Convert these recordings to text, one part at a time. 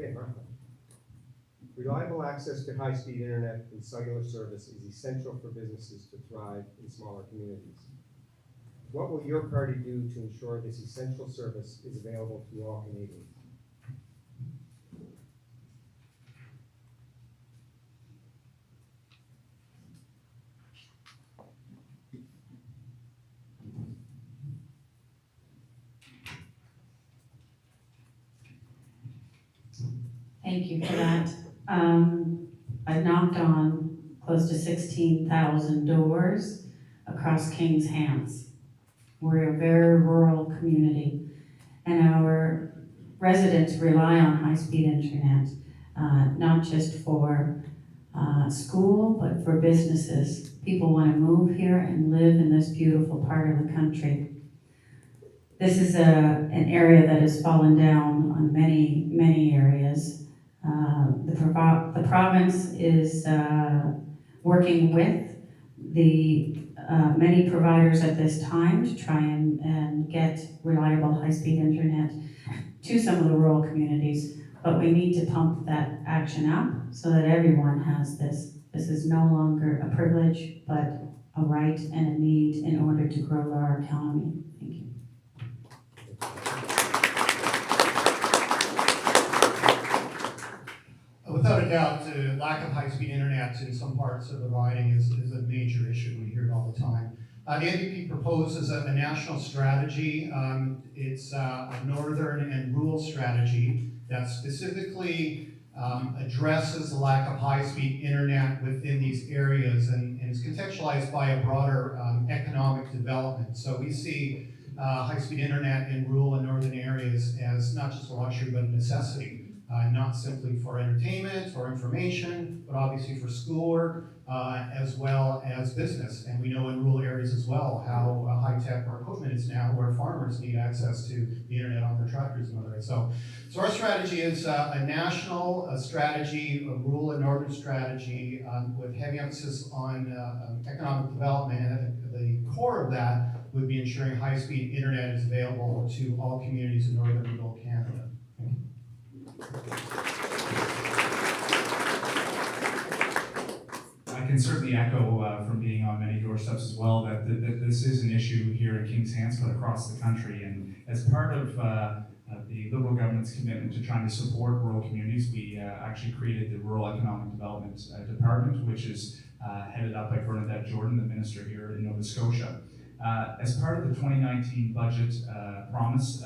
Okay, Martha. Reliable access to high-speed internet and cellular service is essential for businesses to thrive in smaller communities. What will your party do to ensure this essential service is available to all Canadians? Thank you for that. I've knocked on close to 16,000 doors across Kings-Hants. We're a very rural community, and our residents rely on high-speed internet, not just for school, but for businesses. People want to move here and live in this beautiful part of the country. This is an area that has fallen down on many, many areas. The province is working with the many providers at this time to try and get reliable high-speed internet to some of the rural communities, but we need to pump that action up so that everyone has this. This is no longer a privilege, but a right and a need in order to grow our economy. Thank you. Without a doubt, the lack of high-speed internet in some parts of the riding is a major issue. We hear it all the time. The NDP proposes a national strategy. It's a northern and rural strategy that specifically addresses the lack of high-speed internet within these areas and is contextualized by a broader economic development. So we see high-speed internet in rural and northern areas as not just a luxury but a necessity. Not simply for entertainment or information, but obviously for schoolwork as well as business. And we know in rural areas as well how high-tech our equipment is now, where farmers need access to the internet on their tractors and other. So our strategy is a national strategy, a rural and northern strategy with heavy emphasis on economic development. And the core of that would be ensuring high-speed internet is available to all communities in northern and rural Canada. I can certainly echo from being on many doorsteps as well that this is an issue here in Kings-Hants, but across the country. And as part of the Liberal government's commitment to trying to support rural communities, we actually created the Rural Economic Development Department, which is headed up by Bernadette Jordan, the minister here in Nova Scotia. As part of the 2019 budget promise,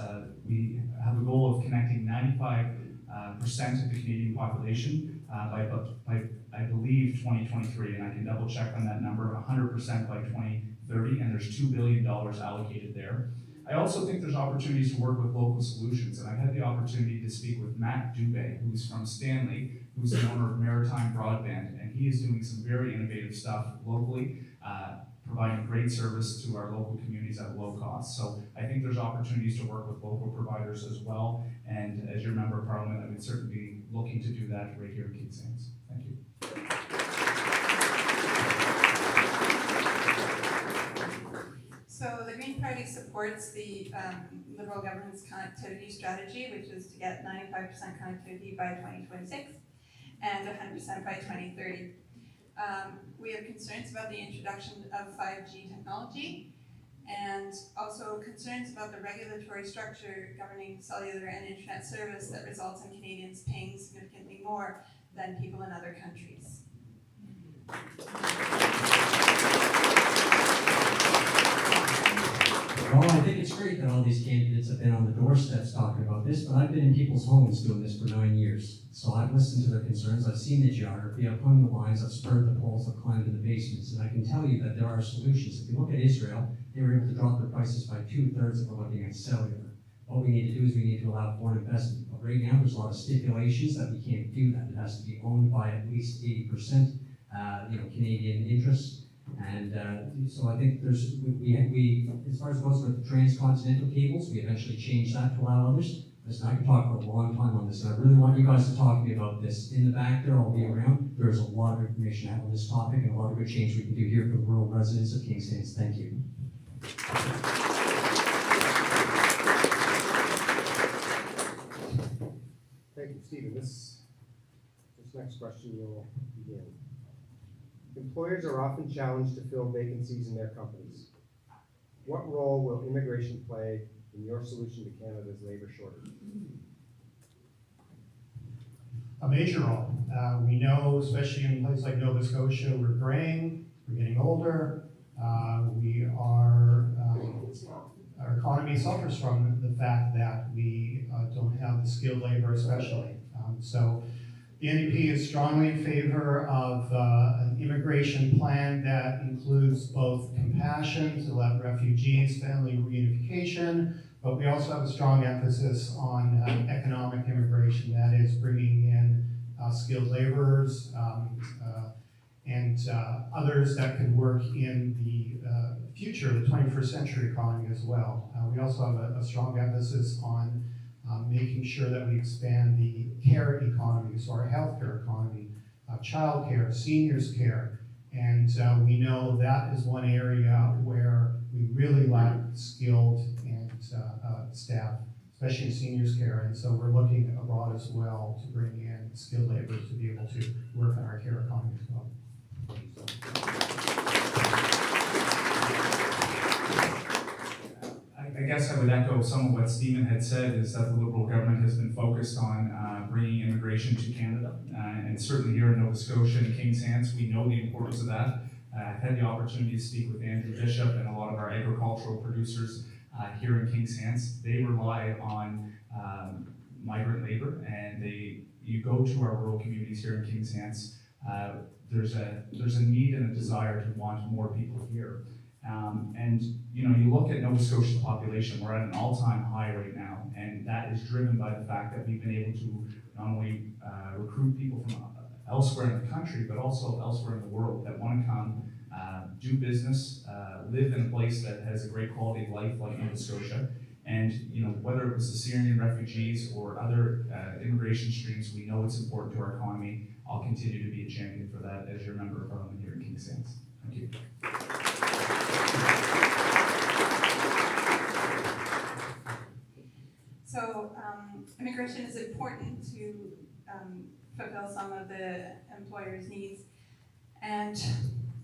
we have a goal of connecting 95% of the Canadian population by I believe 2023, and I can double check on that number, 100% by 2030, and there's $2 billion allocated there. I also think there's opportunities to work with local solutions, and I've had the opportunity to speak with Matt Dubé, who's from Stanley, who's the owner of Maritime Broadband, and he is doing some very innovative stuff locally, providing great service to our local communities at low cost. So I think there's opportunities to work with local providers as well, and as your member of parliament, I would certainly be looking to do that right here in Kings-Hants. Thank you. So the Green Party supports the Liberal government's connectivity strategy, which is to get 95% connectivity by 2026 and 100% by 2030. We have concerns about the introduction of 5G technology and also concerns about the regulatory structure governing cellular and internet service that results in Canadians paying significantly more than people in other countries. Well, I think it's great that all these candidates have been on the doorsteps talking about this, but I've been in people's homes doing this for 9 years. So I've listened to their concerns, I've seen the geography, I've hung the lines, I've spurred the poles, I've climbed in the basements, and I can tell you that there are solutions. If you look at Israel, they were able to drop their prices by 2/3 if we're looking at cellular. What we need to do is we need to allow foreign investment. But right now, there's a lot of stipulations that we can't do that. It has to be owned by at least 80% Canadian interests. And so I think there's, we as far as it goes with the transcontinental cables, we eventually changed that to allow others. Listen, I could talk for a long time on this, and I really want you guys to talk to me about this. In the back there, I'll be around. There's a lot of information I have on this topic and a lot of good change we can do here for the rural residents of Kings-Hants. Thank you. Thank you, Stephen. This next question will begin. Employers are often challenged to fill vacancies in their companies. What role will immigration play in your solution to Canada's labor shortage? A major role. We know, especially in places like Nova Scotia, we're graying, we're getting older, our economy suffers from the fact that we don't have the skilled labor especially. So the NDP is strongly in favor of an immigration plan that includes both compassion to let refugees, family reunification, but we also have a strong emphasis on economic immigration, that is bringing in skilled laborers and others that can work in the future, the 21st century economy as well. We also have a strong emphasis on making sure that we expand the care economy, so our healthcare economy, child care, seniors care, and we know that is one area where we really lack skilled and staff, especially in seniors care, and so we're looking abroad as well to bring in skilled labor to be able to work on our care economy as well. I guess I would echo some of what Stephen had said, is that the Liberal government has been focused on bringing immigration to Canada. And certainly here in Nova Scotia and Kings-Hants, we know the importance of that. I've had the opportunity to speak with Andrew Bishop and a lot of our agricultural producers here in Kings-Hants. They rely on migrant labor, and you go to our rural communities here in Kings-Hants, there's a need and a desire to want more people here. And you look at Nova Scotia's population, we're at an all-time high right now, and that is driven by the fact that we've been able to not only recruit people from elsewhere in the country, but also elsewhere in the world that want to come, do business, live in a place that has a great quality of life like Nova Scotia. And whether it was the Syrian refugees or other immigration streams, we know it's important to our economy. I'll continue to be a champion for that as your member of parliament here in Kings-Hants. Thank you. So immigration is important to fulfill some of the employers' needs, and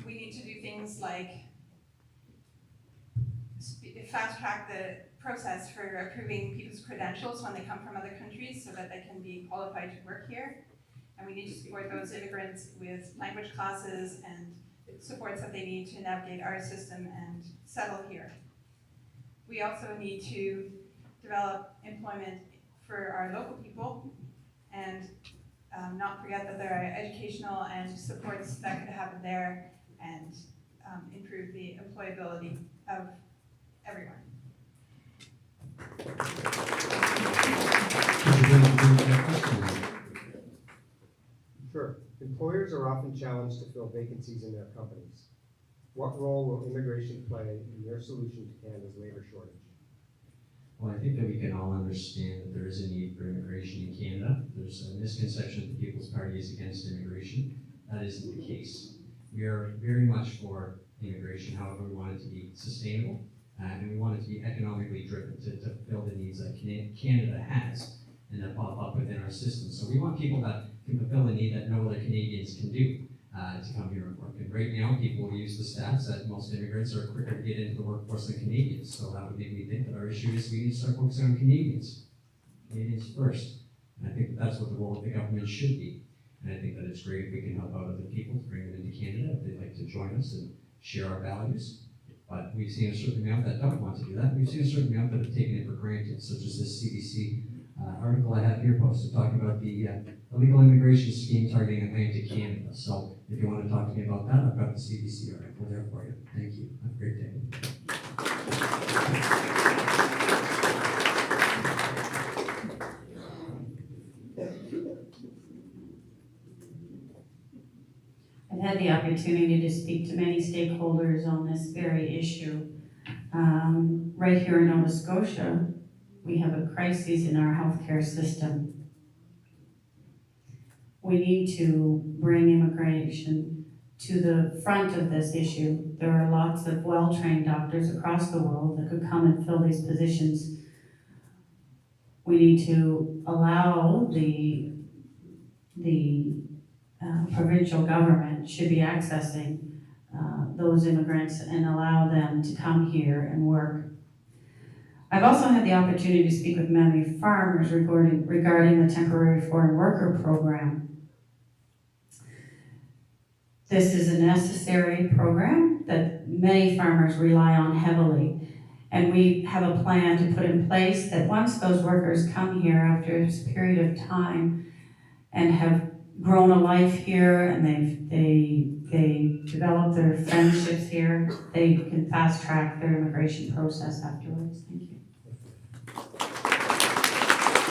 we need to do things like fast track the process for approving people's credentials when they come from other countries so that they can be qualified to work here. And we need to support those immigrants with language classes and supports that they need to navigate our system and settle here. We also need to develop employment for our local people and not forget that there are educational and supports that could happen there and improve the employability of everyone. Sure. Employers are often challenged to fill vacancies in their companies. What role will immigration play in your solution to Canada's labor shortage? Well, I think that we can all understand that there is a need for immigration in Canada. There's a misconception that the People's Party is against immigration. That isn't the case. We are very much for immigration, however, we want it to be sustainable, and we want it to be economically driven to fill the needs that Canada has and that pop up within our system. So we want people that can fulfill a need that no other Canadians can do to come here and work. And right now, people use the stats that most immigrants are quicker to get into the workforce than Canadians. So that would make me think that our issue is we need to start focusing on Canadians. Canadians first. And I think that that's what the role of the government should be. And I think that it's great if we can help out other people to bring them into Canada if they'd like to join us and share our values. But we've seen a certain amount that don't want to do that. We've seen a certain amount that have taken it for granted, such as this CBC article I have here posted talking about the illegal immigration scheme targeting Atlantic Canada. So if you want to talk to me about that, I've got the CBC article there for you. Thank you. Have a great day. I've had the opportunity to speak to many stakeholders on this very issue. Right here in Nova Scotia, we have a crisis in our healthcare system. We need to bring immigration to the front of this issue. There are lots of well-trained doctors across the world that could come and fill these positions. We need to allow the provincial government should be accessing those immigrants and allow them to come here and work. I've also had the opportunity to speak with many farmers regarding the temporary foreign worker program. This is a necessary program that many farmers rely on heavily. And we have a plan to put in place that once those workers come here after a period of time and have grown a life here and they develop their friendships here, they can fast track their immigration process afterwards. Thank you.